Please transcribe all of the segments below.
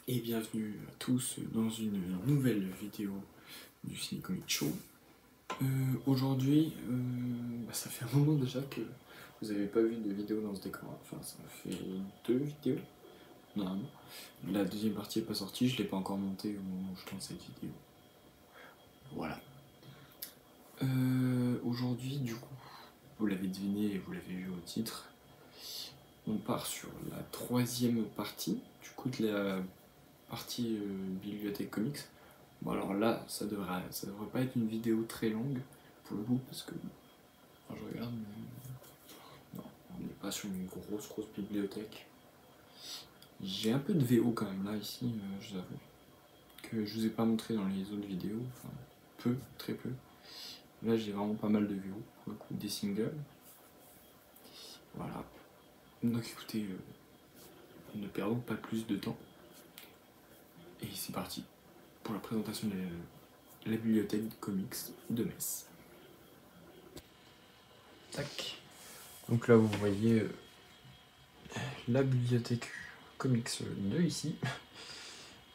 Et bienvenue à tous dans une nouvelle vidéo du Ciné Comic Show. Aujourd'hui, ça fait un moment déjà que vous n'avez pas vu de vidéo dans ce décor. Enfin, ça fait 2 vidéos, normalement. La deuxième partie n'est pas sortie, je ne l'ai pas encore montée au moment où je tourne cette vidéo. Voilà. Aujourd'hui, du coup, vous l'avez deviné et vous l'avez vu au titre, on part sur la troisième partie, du coup de la partie bibliothèque comics. Bon alors là, ça devrait pas être une vidéo très longue pour le coup parce que quand je regarde, non, on n'est pas sur une grosse bibliothèque. J'ai un peu de VO quand même là ici, je vous avoue, que je vous ai pas montré dans les autres vidéos, enfin peu, très peu. Là j'ai vraiment pas mal de VO pour le coup, des singles. Voilà. Donc écoutez, ne perdons pas plus de temps. Et c'est parti pour la présentation de la bibliothèque de comics de Metz. Tac. Donc là vous voyez la bibliothèque comics de ici.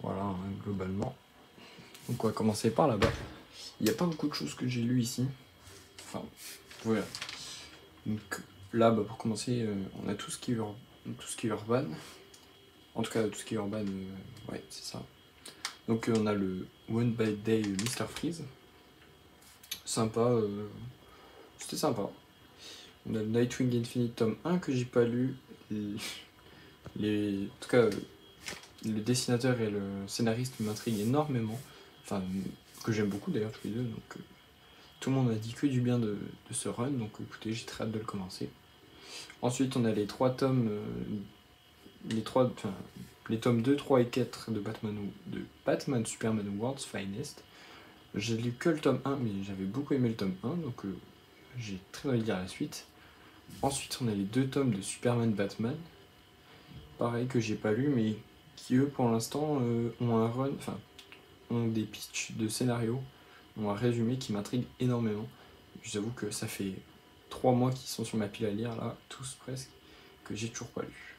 Voilà, hein, globalement. Donc on va commencer par là-bas. Il n'y a pas beaucoup de choses que j'ai lues ici. Enfin, voilà. Donc là, pour commencer, on a tout ce qui est urban. En tout cas, tout ce qui est urban, ouais, c'est ça. Donc on a le One by Day Mr. Freeze. Sympa, c'était sympa. On a le Nightwing Infinite tome 1 que j'ai pas lu. En tout cas, le dessinateur et le scénariste m'intriguent énormément. Enfin, que j'aime beaucoup d'ailleurs tous les deux. Donc tout le monde a dit que du bien de ce run. Donc écoutez, j'ai très hâte de le commencer. Ensuite, on a les 3 tomes, les tomes 2, 3 et 4 de Batman Superman World's Finest. J'ai lu que le tome 1, mais j'avais beaucoup aimé le tome 1, donc j'ai très envie de lire la suite. Ensuite, on a les 2 tomes de Superman Batman, pareil que j'ai pas lu, mais qui eux, pour l'instant, ont un run, enfin, ont des pitchs de scénario, ont un résumé qui m'intrigue énormément. Je vous avoue que ça fait 3 mois qu'ils sont sur ma pile à lire, là, tous presque, que j'ai toujours pas lu.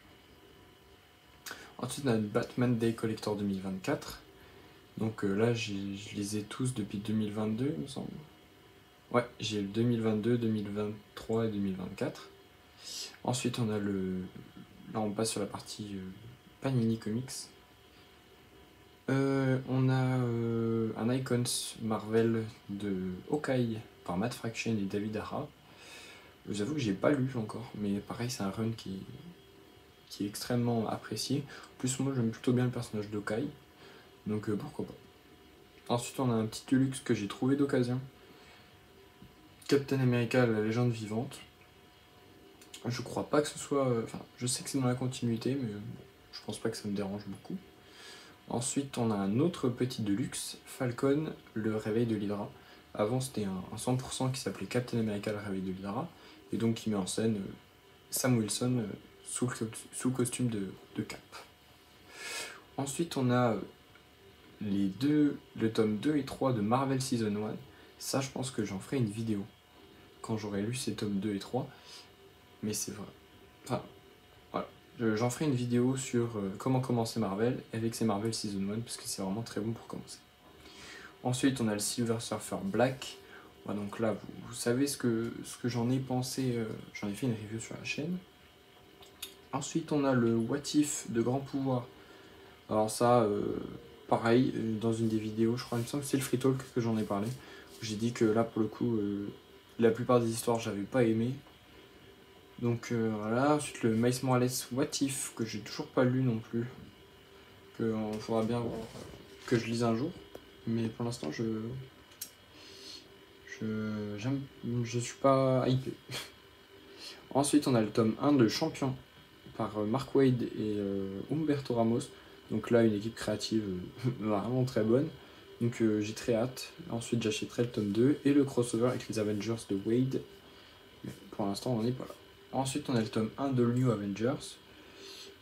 Ensuite, on a le Batman Day Collector 2024. Donc là, je les ai tous depuis 2022, il me semble. Ouais, j'ai le 2022, 2023 et 2024. Ensuite, on a le... Là, on passe sur la partie Panini Comics. On a un Icons Marvel de Hawkeye par Matt Fraction et David Hara. J'avoue que j'ai pas lu encore, mais pareil, c'est un run qui est extrêmement apprécié. En plus, moi, j'aime plutôt bien le personnage d'Hawkeye, donc pourquoi pas. Ensuite, on a un petit deluxe que j'ai trouvé d'occasion. Captain America, la légende vivante. Je crois pas que ce soit... Enfin, je sais que c'est dans la continuité, mais je pense pas que ça me dérange beaucoup. Ensuite, on a un autre petit deluxe, Falcon, le réveil de l'Hydra. Avant, c'était un 100% qui s'appelait Captain America, le réveil de l'Hydra, et donc qui met en scène Sam Wilson sous le costume de Cap. Ensuite, on a le tome 2 et 3 de Marvel Season 1. Ça, je pense que j'en ferai une vidéo quand j'aurai lu ces tomes 2 et 3. Mais c'est vrai. Enfin, voilà. J'en ferai une vidéo sur comment commencer Marvel avec ces Marvel Season 1 parce que c'est vraiment très bon pour commencer. Ensuite, on a le Silver Surfer Black. Voilà, donc là, vous savez ce que j'en ai pensé. J'en ai fait une review sur la chaîne. Ensuite, on a le What If de Grand Pouvoir. Alors ça, pareil, dans une des vidéos, je crois, il me semble que c'est le Free Talk que j'en ai parlé. J'ai dit que là, pour le coup, la plupart des histoires, j'avais pas aimé. Donc voilà, ensuite le Miles Morales What If, que j'ai toujours pas lu non plus. Que faudra bien que je lise un jour. Mais pour l'instant, je suis pas hypé. Ensuite, on a le tome 1 de Champion par Mark Waid et Humberto Ramos. Donc là, une équipe créative vraiment très bonne. Donc j'ai très hâte. Ensuite, j'achèterai le tome 2 et le crossover avec les Avengers de Wade. Mais pour l'instant, on n'en est pas là. Ensuite, on a le tome 1 de New Avengers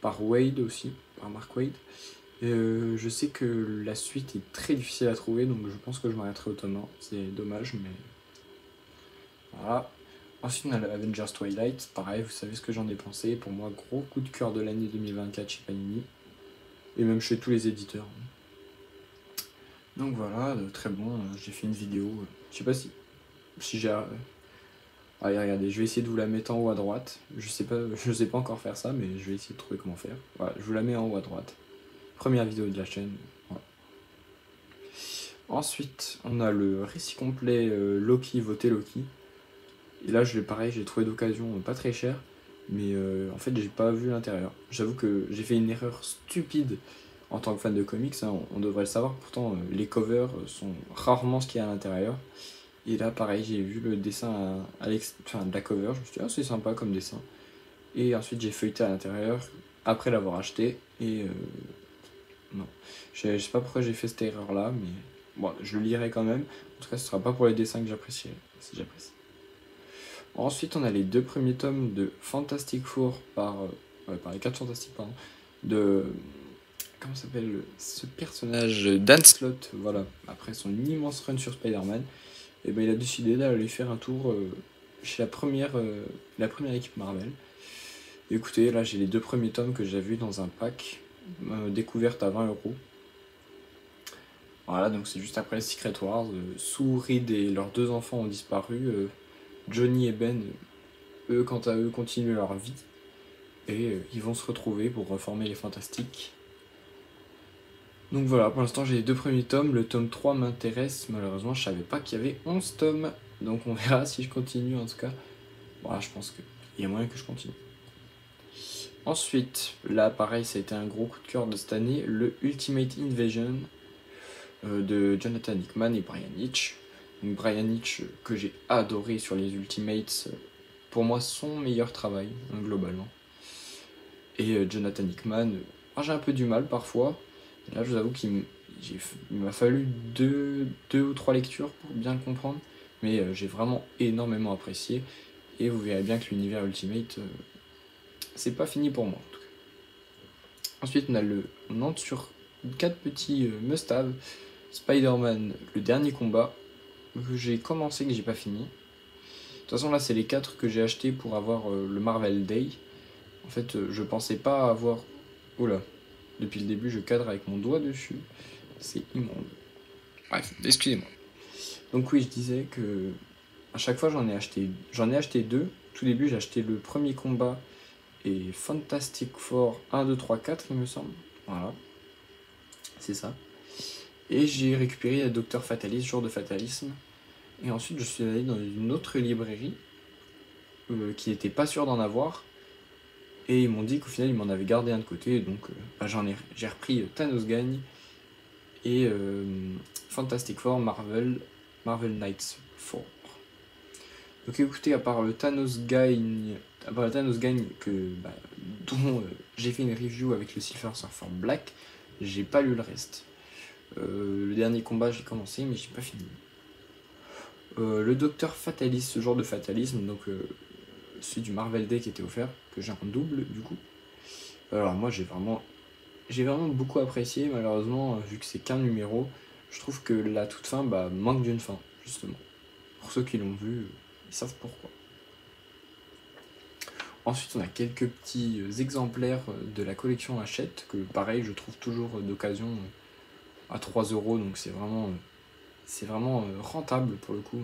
par Wade aussi, par Mark Waid. Je sais que la suite est très difficile à trouver, donc je pense que je m'arrêterai au tome 1. C'est dommage, mais voilà. Ensuite, on a l'Avengers Twilight. Pareil, vous savez ce que j'en ai pensé. Pour moi, gros coup de cœur de l'année 2024 chez Panini. et même chez tous les éditeurs. Donc voilà, très bon, j'ai fait une vidéo, je sais pas si j'ai... Allez, regardez, je vais essayer de vous la mettre en haut à droite, je sais pas encore faire ça, mais je vais essayer de trouver comment faire. Voilà, je vous la mets en haut à droite. Première vidéo de la chaîne. Voilà. Ensuite, on a le récit complet Loki, voter Loki. Et là, pareil, j'ai trouvé d'occasion pas très cher, mais en fait, j'ai pas vu l'intérieur. J'avoue que j'ai fait une erreur stupide en tant que fan de comics, hein, on devrait le savoir. Pourtant, les covers sont rarement ce qu'il y a à l'intérieur. Et là, pareil, j'ai vu le dessin de la cover. Je me suis dit, ah, c'est sympa comme dessin. Et ensuite, j'ai feuilleté à l'intérieur après l'avoir acheté. Et non, je sais pas pourquoi j'ai fait cette erreur-là, mais bon, je le lirai quand même. En tout cas, ce sera pas pour les dessins que j'apprécierai, si j'apprécie. Ensuite, on a les 2 premiers tomes de Fantastic Four par les 4 Fantastiques, pardon, de... Comment s'appelle ce personnage, Dan Slott, voilà, après son immense run sur Spider-Man, et ben il a décidé d'aller faire un tour chez la première équipe Marvel. Et écoutez, là j'ai les 2 premiers tomes que j'ai vus dans un pack, découverte à 20 €. Voilà, donc c'est juste après Secret Wars, Sue, Reed et leurs 2 enfants ont disparu, Johnny et Ben, eux quant à eux, continuent leur vie, et ils vont se retrouver pour reformer les Fantastiques. Donc voilà, pour l'instant j'ai les 2 premiers tomes, le tome 3 m'intéresse, malheureusement je savais pas qu'il y avait 11 tomes, donc on verra si je continue en tout cas. Voilà, je pense qu'il y a moyen que je continue. Ensuite, là pareil, ça a été un gros coup de cœur de cette année, le Ultimate Invasion de Jonathan Hickman et Brian Hitch. Donc Brian Hitch que j'ai adoré sur les Ultimates, pour moi son meilleur travail, hein, globalement. Et Jonathan Hickman, j'ai un peu du mal parfois. Là, je vous avoue qu'il m'a fallu deux ou 3 lectures pour bien le comprendre, mais j'ai vraiment énormément apprécié, et vous verrez bien que l'univers Ultimate, c'est pas fini pour moi en tout cas. Ensuite, on entre sur 4 petits must-have. Spider-Man, le dernier combat, que j'ai commencé, que j'ai pas fini. De toute façon, là, c'est les 4 que j'ai achetés pour avoir le Marvel Day. En fait, je pensais pas avoir... Oula, depuis le début, je cadre avec mon doigt dessus. C'est immonde. Bref, excusez-moi. Donc oui, je disais que à chaque fois, j'en ai acheté 2. Tout début, j'ai acheté le premier combat et Fantastic Four 1, 2, 3, 4, il me semble. Voilà. C'est ça. Et j'ai récupéré Dr Fatalis, Jour de Fatalisme. Et ensuite, je suis allé dans une autre librairie qui n'était pas sûr d'en avoir. Et ils m'ont dit qu'au final, ils m'en avaient gardé un de côté. Donc, j'ai repris Thanos Gagne et Fantastic Four Marvel Knights 4. Donc écoutez, à part le Thanos Gagne dont j'ai fait une review avec le Silver Surfer Black, j'ai pas lu le reste. Le dernier combat, j'ai commencé, mais j'ai pas fini. Le Docteur Fatalis, ce genre de fatalisme, donc celui du Marvel Day qui était offert, que j'ai en double du coup. Alors moi j'ai vraiment beaucoup apprécié, malheureusement, vu que c'est qu'un numéro, je trouve que la toute fin manque d'une fin, justement. Pour ceux qui l'ont vu, ils savent pourquoi. Ensuite, on a quelques petits exemplaires de la collection Hachette, que pareil, je trouve toujours d'occasion à 3 €, donc c'est vraiment rentable pour le coup.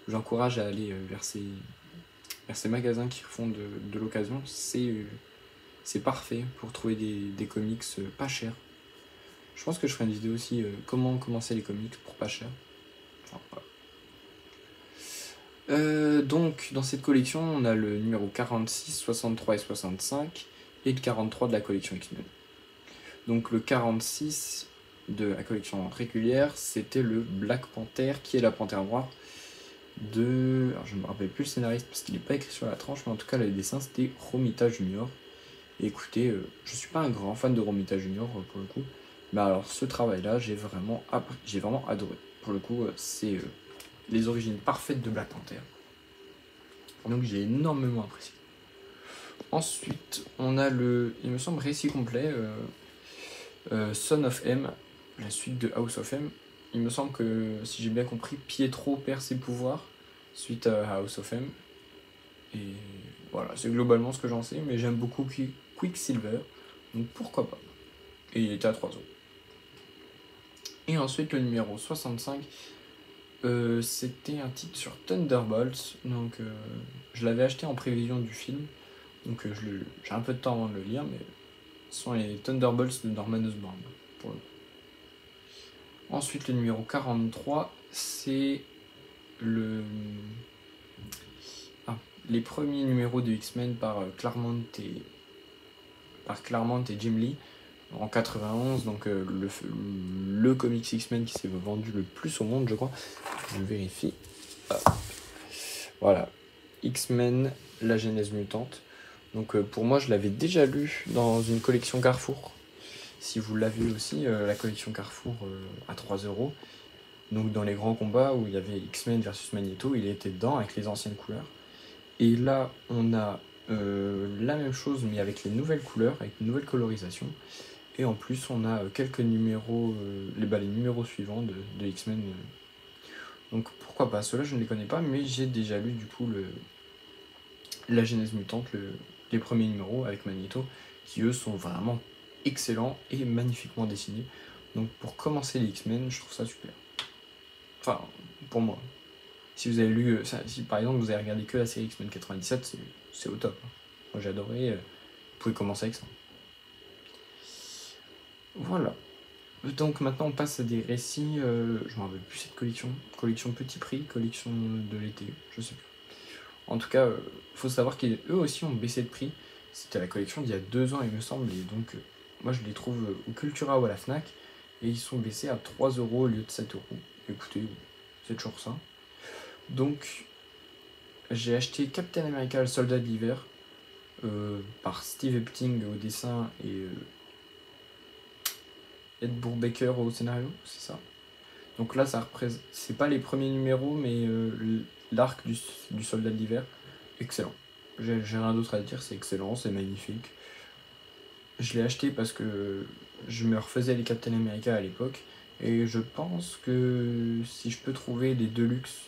J'encourage à aller vers ces magasins qui font de l'occasion, c'est parfait pour trouver des comics pas chers. Je pense que je ferai une vidéo aussi comment commencer les comics pour pas cher. Enfin, voilà. Donc dans cette collection on a le numéro 46, 63 et 65 et le 43 de la collection X-Men. Donc le 46 de la collection régulière, c'était le Black Panther, qui est la Panthère Noire de... Alors je me rappelle plus le scénariste parce qu'il n'est pas écrit sur la tranche, mais en tout cas le dessin c'était Romita Junior. Et écoutez, je suis pas un grand fan de Romita Junior pour le coup, mais alors ce travail là j'ai vraiment adoré. Pour le coup c'est les origines parfaites de Black Panther, donc j'ai énormément apprécié. Ensuite on a il me semble, récit complet Son of M, la suite de House of M. Il me semble que, si j'ai bien compris, Pietro perd ses pouvoirs suite à House of M. Et voilà, c'est globalement ce que j'en sais, mais j'aime beaucoup Quicksilver, donc pourquoi pas. et il était à 3 euros. Et ensuite le numéro 65, c'était un titre sur Thunderbolts, donc je l'avais acheté en prévision du film, donc j'ai un peu de temps avant de le lire, mais ce sont les Thunderbolts de Norman Osborn, pour le coup. Ensuite le numéro 43, c'est les premiers numéros de X-Men par Claremont et Jim Lee en 91, donc le comics X-Men qui s'est vendu le plus au monde, je crois. Je vérifie. Voilà, X-Men, la genèse mutante. Donc pour moi, je l'avais déjà lu dans une collection Carrefour. Si vous l'avez aussi, la collection Carrefour à 3 euros. Donc dans les grands combats où il y avait X-Men versus Magneto, il était dedans avec les anciennes couleurs. Et là, on a la même chose mais avec les nouvelles couleurs, avec une nouvelle colorisation. Et en plus, on a quelques numéros, les numéros suivants de X-Men. Donc pourquoi pas, ceux-là je ne les connais pas, mais j'ai déjà lu du coup la genèse mutante, les premiers numéros avec Magneto, qui eux sont vraiment excellents et magnifiquement dessinés. Donc pour commencer les X-Men, je trouve ça super. Enfin, pour moi. Si vous avez lu, si par exemple vous avez regardé que la série X-Men 97, c'est au top. Moi j'ai adoré, vous pouvez commencer avec ça. Voilà. Donc maintenant on passe à des récits, je ne me rappelle plus cette collection petit prix, collection de l'été, je sais plus. En tout cas, faut savoir qu'eux aussi ont baissé de prix. C'était la collection d'il y a 2 ans il me semble, et donc moi je les trouve au Cultura ou à la Fnac, et ils sont baissés à 3 euros au lieu de 7 euros. Écoutez, c'est toujours ça. Donc j'ai acheté Captain America, le soldat de l'hiver, par Steve Epting au dessin et Ed Brubaker au scénario, c'est ça. Donc là, ça représente, c'est pas les premiers numéros, mais l'arc du soldat de l'hiver, excellent. J'ai rien d'autre à dire, c'est excellent, c'est magnifique. Je l'ai acheté parce que je me refaisais les Captain America à l'époque, et je pense que si je peux trouver les Deluxe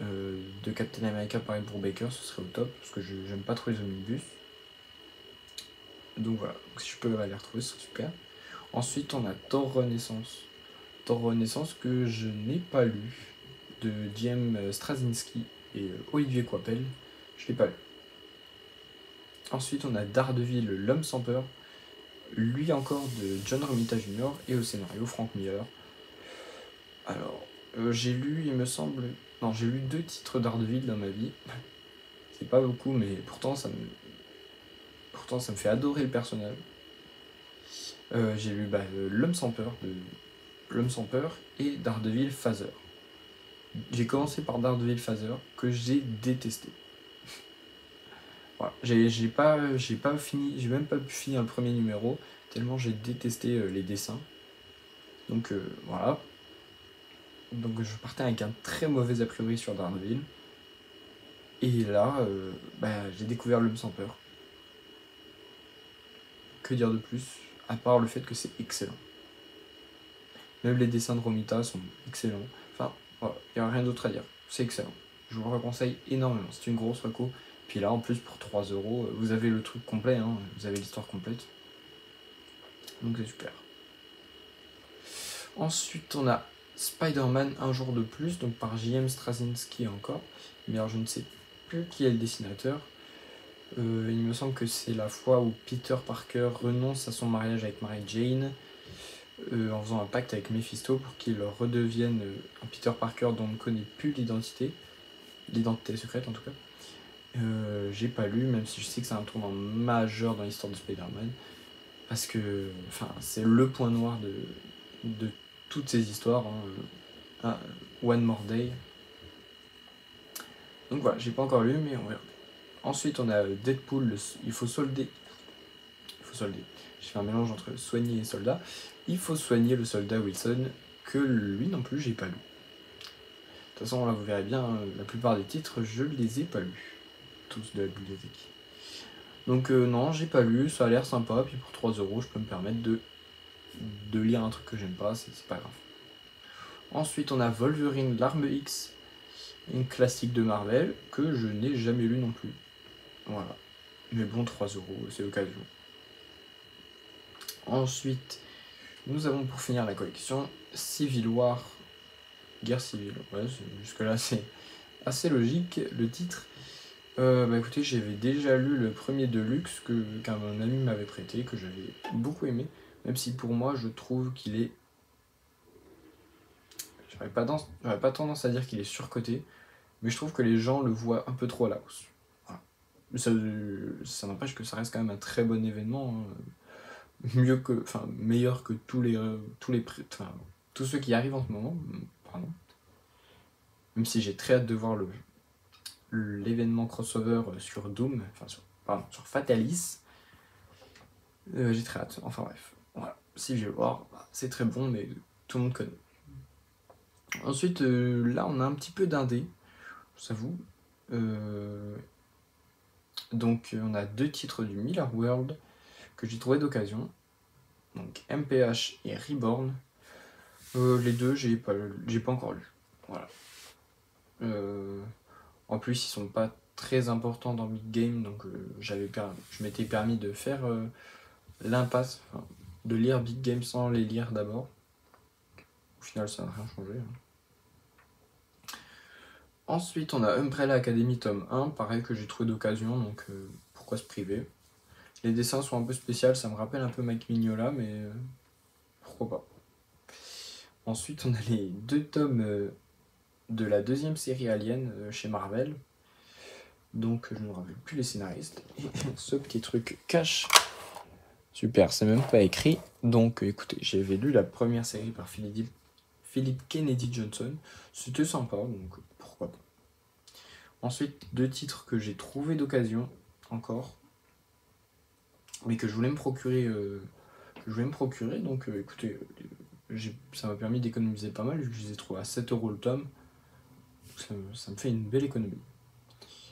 de Captain America par Ed Brubaker, ce serait au top, parce que j'aime pas trop les omnibus. Donc voilà, donc si je peux les retrouver, ce serait super. Ensuite, on a Thor Renaissance. Thor Renaissance que je n'ai pas lu, de J.M. Straczynski et Olivier Coipel. Je l'ai pas lu. Ensuite, on a Daredevil, l'homme sans peur. Lui encore de John Romita Jr. et au scénario Frank Miller. Alors, j'ai lu, il me semble... Non, j'ai lu 2 titres Daredevil dans ma vie. C'est pas beaucoup, mais pourtant ça me fait adorer le personnage. J'ai lu L'homme sans peur et Daredevil Phaser. J'ai commencé par Daredevil Phaser que j'ai détesté. Voilà. J'ai même pas pu finir le premier numéro tellement j'ai détesté les dessins. Donc voilà. Donc je partais avec un très mauvais a priori sur Daredevil. Et là, j'ai découvert L'homme sans peur. Que dire de plus, à part le fait que c'est excellent. Même les dessins de Romita sont excellents. Enfin, voilà, il n'y a rien d'autre à dire. C'est excellent. Je vous le conseille énormément. C'est une grosse reco. Puis là, en plus, pour 3 euros, vous avez le truc complet. Hein, vous avez l'histoire complète. Donc c'est super. Ensuite, on a Spider-Man Un jour de plus, donc par J.M. Straczynski encore. Mais alors, je ne sais plus qui est le dessinateur. Il me semble que c'est la fois où Peter Parker renonce à son mariage avec Mary Jane en faisant un pacte avec Mephisto pour qu'il redevienne un Peter Parker dont on ne connaît plus l'identité secrète en tout cas. J'ai pas lu, même si je sais que c'est un tournant majeur dans l'histoire de Spider-Man, parce que c'est le point noir de toutes ces histoires, One More Day. Donc voilà, j'ai pas encore lu, mais on verra. Ensuite, on a Deadpool, il faut solder. J'ai fait un mélange entre soigner et soldat. Il faut soigner le soldat Wilson, que lui non plus j'ai pas lu. De toute façon, là vous verrez bien, la plupart des titres, je les ai pas lus. Tous de la bibliothèque. Donc non, j'ai pas lu, ça a l'air sympa, puis pour 3 euros, je peux me permettre de lire un truc que j'aime pas, c'est pas grave. Ensuite, on a Wolverine, l'arme X, une classique de Marvel, que je n'ai jamais lu non plus. Voilà. Mais bon, 3 euros, c'est l'occasion. Ensuite, nous avons pour finir la collection Civil War, Guerre civile. Ouais, jusque-là c'est assez logique le titre. Bah écoutez, j'avais déjà lu le premier Deluxe qu'un ami m'avait prêté, que j'avais beaucoup aimé, même si pour moi je trouve qu'il est... J'aurais pas tendance à dire qu'il est surcoté, mais je trouve que les gens le voient un peu trop à la hausse. Voilà. Ça n'empêche que ça reste quand même un très bon événement, hein. Meilleur que tous ceux qui arrivent en ce moment, pardon. Même si j'ai très hâte de voir l'événement crossover sur Doom, sur Fatalis. J'ai très hâte, enfin bref. Voilà, Civil War, c'est très bon, mais tout le monde connaît. Ensuite, là, on a un petit peu d'indé, j'avoue. Donc, on a 2 titres du Miller World que j'ai trouvé d'occasion. Donc, MPH et Reborn. Les deux, j'ai pas encore lu. Voilà. En plus, ils sont pas très importants dans Big Game, donc je m'étais permis de faire l'impasse, de lire Big Game sans les lire d'abord. Au final, ça n'a rien changé. Ensuite, on a Umbrella Academy tome 1, pareil que j'ai trouvé d'occasion, donc pourquoi se priver. Les dessins sont un peu spéciaux, ça me rappelle un peu Mike Mignola, mais pourquoi pas. Ensuite, on a les 2 tomes de la 2e série Alien chez Marvel. Donc, je ne me rappelle plus les scénaristes. Et ce petit truc cache. Super, c'est même pas écrit. Donc, écoutez, j'avais lu la première série par Philip Kennedy Johnson. C'était sympa, donc pourquoi pas. Ensuite, 2 titres que j'ai trouvé d'occasion, encore, mais que je voulais me procurer. Donc, écoutez, ça m'a permis d'économiser pas mal, vu que je les ai trouvés à 7€ le tome. Ça me fait une belle économie.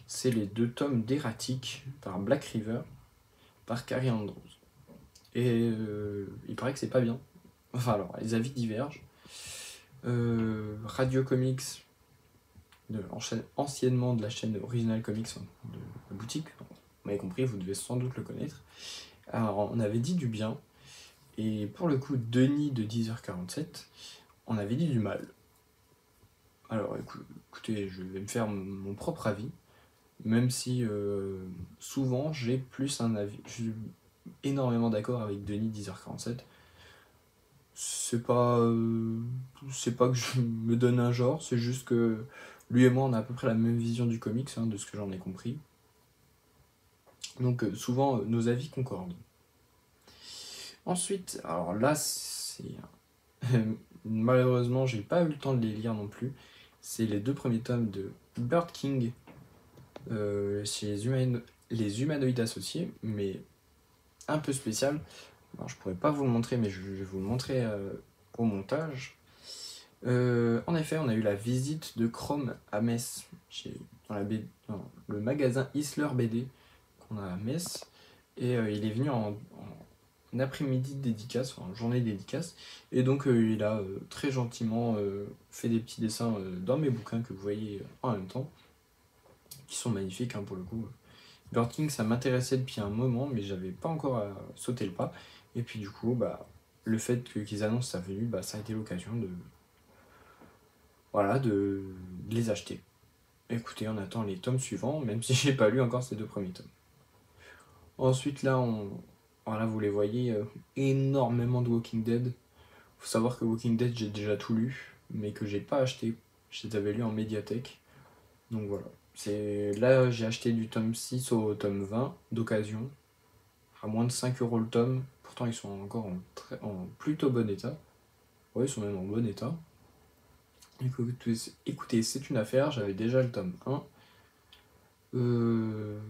C'est les 2 tomes d'Erratic par Black River, par Carrie Andrews. Et il paraît que c'est pas bien. Enfin alors, les avis divergent. Radio Comics, anciennement de la chaîne Original Comics de la boutique, vous m'avez compris, vous devez sans doute le connaître. Alors, on avait dit du bien, et pour le coup, Denis de 10h47, on avait dit du mal. Alors écoutez, je vais me faire mon propre avis, même si souvent j'ai plus un avis. Je suis énormément d'accord avec Denis 10h47. C'est pas que je me donne un genre, c'est juste que lui et moi on a à peu près la même vision du comics, de ce que j'en ai compris. Donc souvent nos avis concordent. Ensuite, alors là malheureusement j'ai pas eu le temps de les lire non plus. C'est les 2 premiers tomes de Bird King chez les humanoïdes associés, mais un peu spécial. Alors, je pourrais pas vous le montrer, mais je vais vous le montrer au montage. En effet, on a eu la visite de Chrome à Metz, dans le magasin Isler BD qu'on a à Metz, et il est venu en après-midi dédicace, en journée dédicace, et donc il a très gentiment fait des petits dessins dans mes bouquins que vous voyez en même temps, qui sont magnifiques pour le coup. Bird King, ça m'intéressait depuis un moment, mais j'avais pas encore sauté le pas. Et puis du coup, le fait qu'ils annoncent sa venue, ça a été l'occasion de les acheter. Écoutez, on attend les tomes suivants, même si j'ai pas lu encore ces 2 premiers tomes. Ensuite, là, voilà, vous les voyez, énormément de Walking Dead. Faut savoir que Walking Dead, j'ai déjà tout lu, mais que j'ai pas acheté. Je les avais lus en médiathèque. Donc voilà. Là, j'ai acheté du tome 6 au tome 20 d'occasion, à moins de 5€ le tome. Pourtant, ils sont encore en plutôt bon état. Ouais, ils sont même en bon état. Écoutez, c'est une affaire, j'avais déjà le tome 1.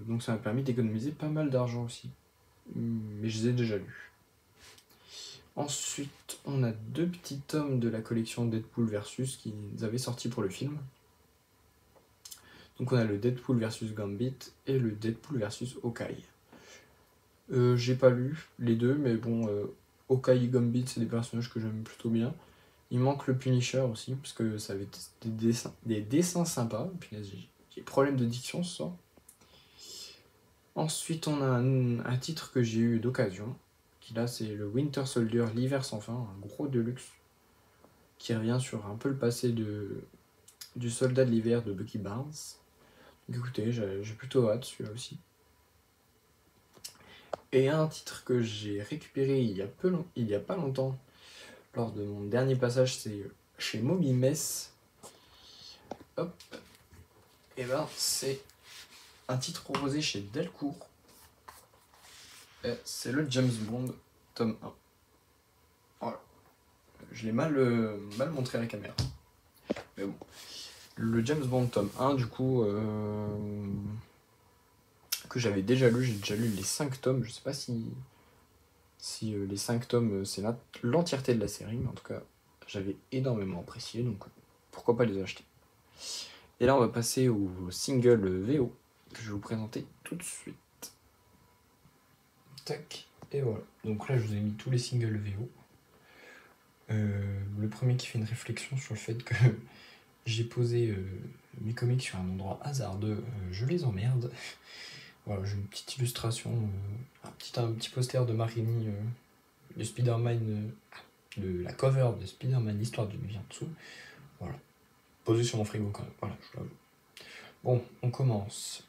Donc ça m'a permis d'économiser pas mal d'argent aussi. Mais je les ai déjà lus. Ensuite, on a 2 petits tomes de la collection Deadpool versus qui avaient sorti pour le film. Donc on a le Deadpool versus Gambit et le Deadpool versus Hawkeye. J'ai pas lu les 2, mais bon, Hawkeye et Gambit, c'est des personnages que j'aime plutôt bien. Il manque le Punisher aussi, parce que ça avait des dessins sympas. Puis j'ai problème de diction ce soir. Ensuite, on a un titre que j'ai eu d'occasion, Puis là, c'est le Winter Soldier, l'hiver sans fin, un gros deluxe, qui revient sur un peu le passé du soldat de l'hiver de Bucky Barnes. Donc écoutez, j'ai plutôt hâte, celui-là aussi. Et un titre que j'ai récupéré il y a pas longtemps, lors de mon dernier passage, c'est chez Moby Mess. Hop. Et ben, c'est un titre proposé chez Delcourt. C'est le James Bond, tome 1. Voilà. Je l'ai mal montré à la caméra. Mais bon. Le James Bond, tome 1, du coup, que j'avais déjà lu. J'ai déjà lu les 5 tomes. Je sais pas si les 5 tomes, c'est l'entièreté de la série. Mais en tout cas, j'avais énormément apprécié. Donc, pourquoi pas les acheter. Et là, on va passer au single VO que je vais vous présenter tout de suite. Tac, et voilà. Donc là, je vous ai mis tous les singles VO. Le premier qui fait une réflexion sur le fait que j'ai posé mes comics sur un endroit hasardeux, je les emmerde. Voilà, j'ai une petite illustration, un petit poster de Marini, de Spider-Man, de la cover de Spider-Man, l'histoire d'une vie en dessous. Voilà, posé sur mon frigo quand même, voilà, je l'avoue. Bon, on commence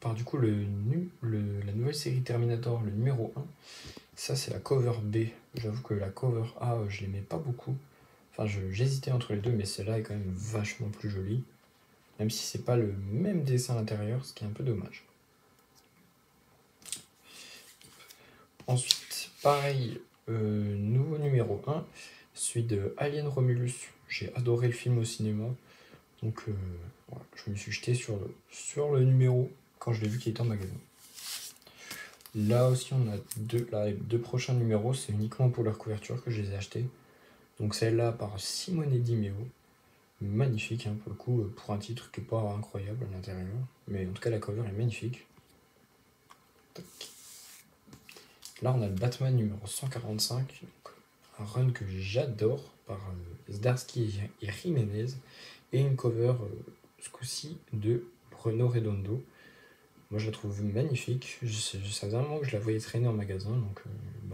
par du coup la nouvelle série Terminator, le numéro 1. Ça, c'est la cover B. J'avoue que la cover A, je l'aimais pas beaucoup. Enfin, j'hésitais entre les deux, mais celle-là est quand même vachement plus jolie. Même si c'est pas le même dessin à l'intérieur, ce qui est un peu dommage. Ensuite, pareil, nouveau numéro 1, celui de Alien Romulus. J'ai adoré le film au cinéma. Donc, voilà, je me suis jeté sur le numéro quand je l'ai vu qu'il était en magasin. Là aussi, on a les deux prochains numéros, c'est uniquement pour leur couverture que je les ai achetés. Donc celle-là par Simone Di Meo. Magnifique, hein, pour le coup, pour un titre qui n'est pas incroyable à l'intérieur. Mais en tout cas, la cover est magnifique. Tac. Là, on a le Batman numéro 145, donc un run que j'adore par Zdarsky et Jiménez. Et une cover, ce coup-ci, de Renaud Redondo. Moi, je la trouve magnifique. Ça faisait un moment que je la voyais traîner en magasin, donc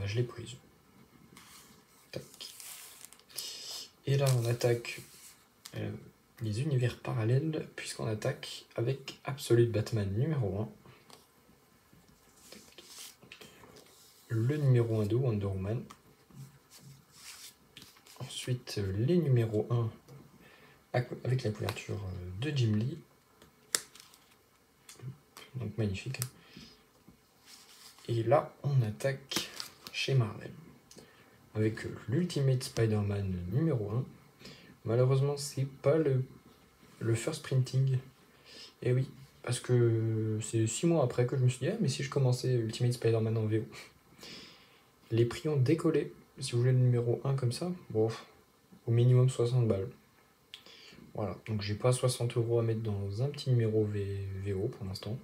je l'ai prise. Tac. Et là, on attaque les univers parallèles, puisqu'on attaque avec Absolute Batman numéro 1. Tac. Le numéro 1 de Wonder Woman. Ensuite, les numéros 1 avec la couverture de Jim Lee. Donc magnifique. Et là, on attaque chez Marvel avec l'Ultimate Spider-Man numéro 1. Malheureusement, c'est pas le first printing. Et oui, parce que c'est 6 mois après que je me suis dit, mais si je commençais Ultimate Spider-Man en VO. Les prix ont décollé. Si vous voulez le numéro 1 comme ça, bon, au minimum 60 balles. Voilà, donc j'ai pas 60 € à mettre dans un petit numéro VO pour l'instant.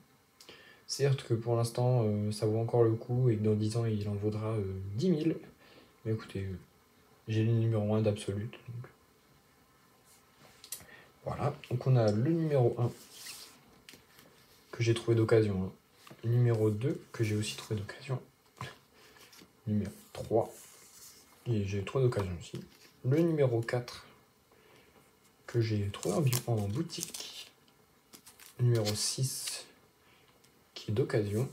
Certes que pour l'instant, ça vaut encore le coup et que dans 10 ans, il en vaudra 10 000. Mais écoutez, j'ai le numéro 1 d'Absolute. Voilà, donc on a le numéro 1 que j'ai trouvé d'occasion. Hein. Le numéro 2 que j'ai aussi trouvé d'occasion. Numéro 3, et j'ai trouvé d'occasion aussi. Le numéro 4 que j'ai trouvé en boutique. Numéro 6 qui est d'occasion.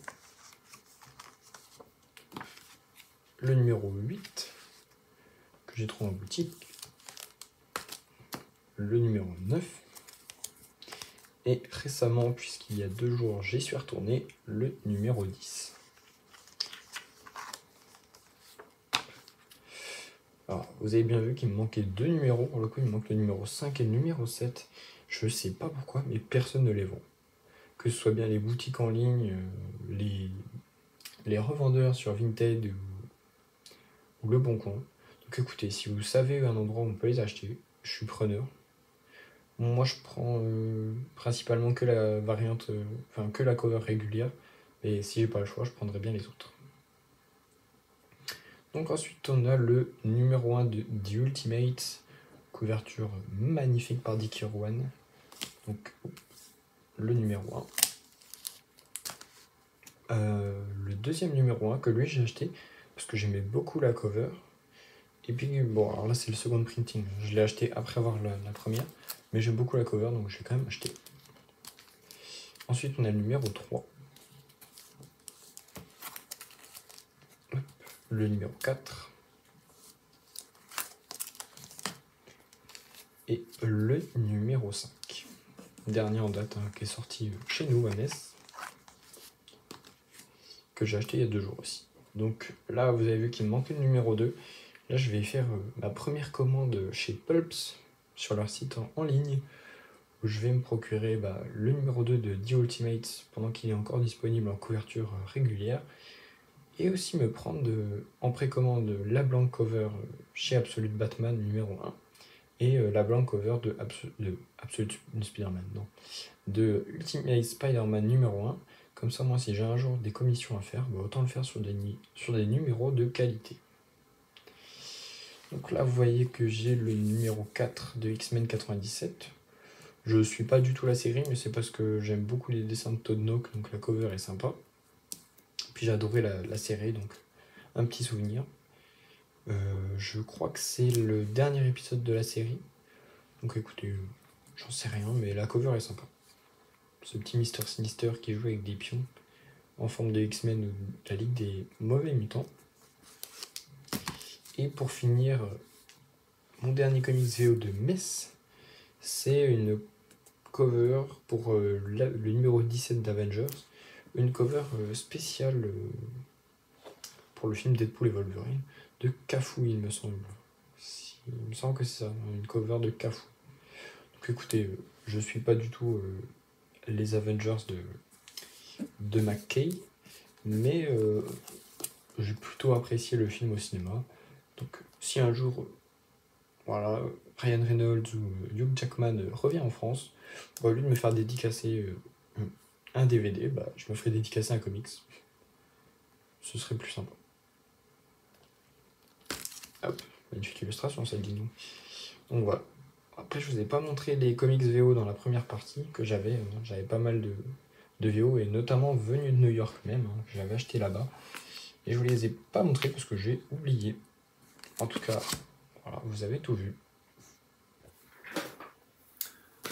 Le numéro 8 que j'ai trouvé en boutique. Le numéro 9. Et récemment, puisqu'il y a 2 jours, j'y suis retourné, le numéro 10. Alors, vous avez bien vu qu'il me manquait 2 numéros. Pour le coup, il me manque le numéro 5 et le numéro 7. Je sais pas pourquoi, mais personne ne les vend. Que ce soit bien les boutiques en ligne, les revendeurs sur Vinted ou Le Bon Coin. Donc écoutez, si vous savez un endroit où on peut les acheter, je suis preneur. Moi, je prends principalement que la variante, que la cover régulière. Et si j'ai pas le choix, je prendrai bien les autres. Donc ensuite, on a le numéro 1 de The Ultimate. Couverture magnifique par Dick Irwan. Donc, le numéro 1. Le deuxième numéro 1 que lui j'ai acheté. parce que j'aimais beaucoup la cover. Et puis bon, alors là c'est le second printing, je l'ai acheté après avoir la première, mais j'aime beaucoup la cover donc je vais quand même acheter. Ensuite on a le numéro 3. Hop, le numéro 4. Et le numéro 5. Dernier en date qui est sorti chez nous à Metz, que j'ai acheté il y a 2 jours aussi. Donc là vous avez vu qu'il me manquait le numéro 2. Là je vais faire ma première commande chez Pulps sur leur site en ligne, où je vais me procurer le numéro 2 de The Ultimate pendant qu'il est encore disponible en couverture régulière, et aussi me prendre en précommande la blank cover chez Absolute Batman numéro 1 et la blank cover de Absolute Spider-Man, non, de Ultimate Spider-Man numéro 1. Comme ça, moi, si j'ai un jour des commissions à faire, autant le faire sur des numéros de qualité. Donc là, vous voyez que j'ai le numéro 4 de X-Men 97. Je suis pas du tout la série, mais c'est parce que j'aime beaucoup les dessins de Todd Knock, donc la cover est sympa. Puis j'ai adoré la série, donc un petit souvenir. Je crois que c'est le dernier épisode de la série. Donc écoutez, j'en sais rien, mais la cover est sympa. Ce petit Mister Sinister qui joue avec des pions en forme de X-Men ou de la Ligue des Mauvais Mutants. Et pour finir, mon dernier comics VO de Metz, c'est une cover pour le numéro 17 d'Avengers. Une cover spéciale pour le film Deadpool et Wolverine de Cafou, il me semble. Il me semble que c'est ça, une cover de Cafou. Donc écoutez, je suis pas du tout les Avengers de McKay, mais j'ai plutôt apprécié le film au cinéma. Donc si un jour voilà, Ryan Reynolds ou Hugh Jackman revient en France, au lieu de me faire dédicacer un DVD, je me ferai dédicacer un comics. Ce serait plus sympa. Hop, magnifique illustration, ça dit nous. Donc voilà. Après, je vous ai pas montré les comics VO dans la première partie que j'avais. J'avais pas mal de VO, et notamment venu de New York même. J'avais acheté là-bas. Et je vous les ai pas montrés parce que j'ai oublié. En tout cas, voilà, vous avez tout vu.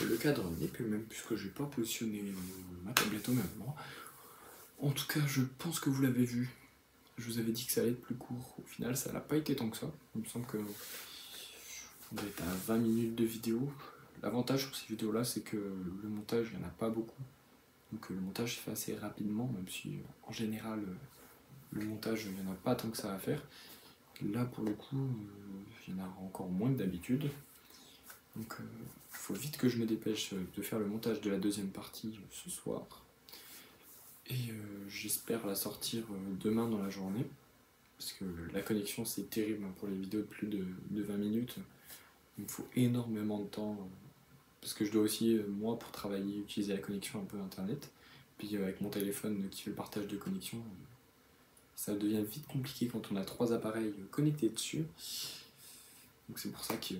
Le cadre n'est plus le même puisque je n'ai pas positionné ma tablette au même endroit. En tout cas, je pense que vous l'avez vu. Je vous avais dit que ça allait être plus court. Au final, ça n'a pas été tant que ça. Il me semble que on est à 20 minutes de vidéo. L'avantage sur ces vidéos-là, c'est que le montage, il n'y en a pas beaucoup. Donc le montage se fait assez rapidement, même si en général, le montage, il n'y en a pas tant que ça à faire. Là, pour le coup, il y en a encore moins que d'habitude. Donc il faut vite que je me dépêche de faire le montage de la deuxième partie ce soir. Et j'espère la sortir demain dans la journée. Parce que la connexion c'est terrible pour les vidéos de plus de 20 minutes. Il me faut énormément de temps. Parce que je dois aussi, moi, pour travailler, utiliser la connexion un peu internet. Puis avec mon téléphone qui fait le partage de connexion, ça devient vite compliqué quand on a 3 appareils connectés dessus. Donc c'est pour ça que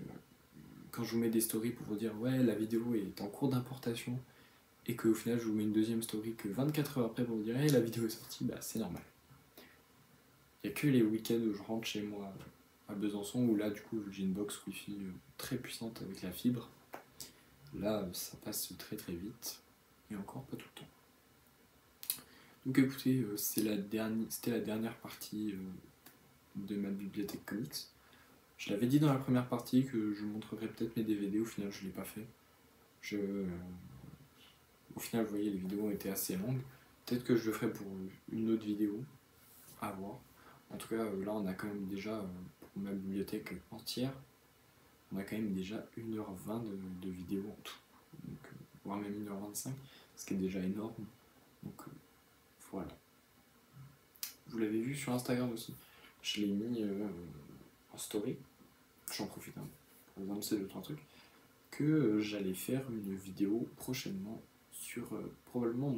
quand je vous mets des stories pour vous dire ouais la vidéo est en cours d'importation et qu'au final je vous mets une deuxième story que 24 heures après pour vous dire hey, la vidéo est sortie, c'est normal. Il n'y a que les week-ends où je rentre chez moi à Besançon où là du coup j'ai une box wifi très puissante avec la fibre. Là ça passe très très vite et encore pas tout le temps. Donc écoutez, c'était la dernière partie de ma bibliothèque comics. Je l'avais dit dans la première partie que je montrerais peut-être mes DVD, au final je ne l'ai pas fait. Au final vous voyez les vidéos ont été assez longues. Peut-être que je le ferai pour une autre vidéo, à voir. En tout cas là on a quand même déjà, pour ma bibliothèque entière, on a quand même déjà 1h20 de vidéos en tout. Donc, voire même 1h25, ce qui est déjà énorme. Donc voilà. Vous l'avez vu sur Instagram aussi. Je l'ai mis en story. J'en profite pour vous annoncer 2-3 trucs. Que j'allais faire une vidéo prochainement sur probablement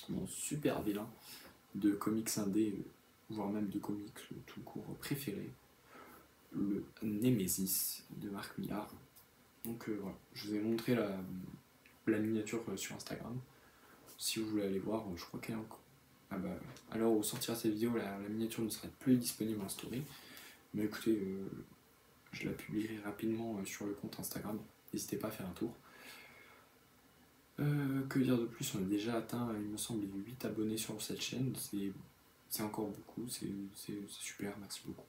mon super vilain de comics indé, voire même de comics tout court préféré, le Nemesis de Marc Millar. Donc voilà, je vous ai montré la miniature sur Instagram. Si vous voulez aller voir, je crois qu'elle est Ah bah, alors où sortira cette vidéo, la miniature ne sera plus disponible en story. Mais écoutez, je la publierai rapidement sur le compte Instagram. N'hésitez pas à faire un tour. Que dire de plus? On a déjà atteint, il me semble, 8 abonnés sur cette chaîne. C'est encore beaucoup, c'est super, merci beaucoup.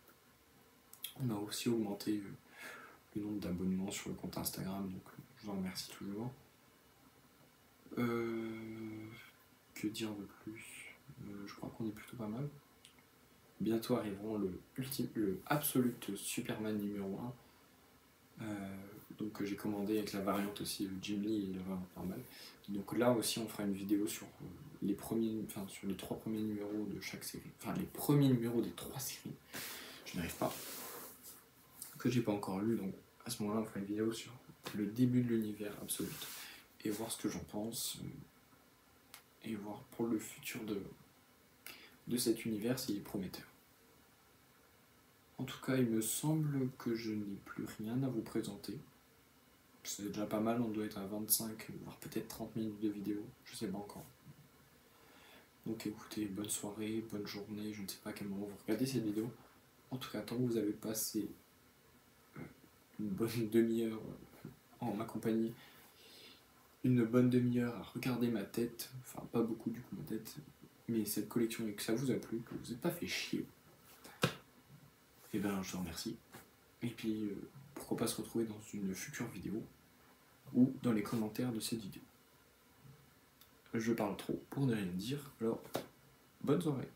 On a aussi augmenté le nombre d'abonnements sur le compte Instagram, donc je vous en remercie toujours. Que dire de plus? Je crois qu'on est plutôt pas mal. Bientôt arriveront le Absolute Superman numéro 1. Donc j'ai commandé avec la variante aussi, le Jim Lee et la variante normale. Donc là aussi on fera une vidéo sur sur les 3 premiers numéros de chaque série. Enfin les premiers numéros des 3 séries. Je n'arrive pas. Que j'ai pas encore lu, donc à ce moment-là on fera une vidéo sur le début de l'univers Absolute. Et voir ce que j'en pense. Et voir pour le futur de cet univers s'il est prometteur. En tout cas, il me semble que je n'ai plus rien à vous présenter. C'est déjà pas mal, on doit être à 25, voire peut-être 30 minutes de vidéo, je sais pas encore. Donc écoutez, bonne soirée, bonne journée, je ne sais pas à quel moment vous regardez cette vidéo. En tout cas, tant que vous avez passé une bonne demi-heure en ma compagnie, une bonne demi-heure à regarder ma tête, enfin pas beaucoup du coup ma tête, mais cette collection et que ça vous a plu, que vous n'êtes pas fait chier, et ben je vous remercie. Et puis pourquoi pas se retrouver dans une future vidéo ou dans les commentaires de cette vidéo. Je parle trop pour ne rien dire, alors bonne soirée.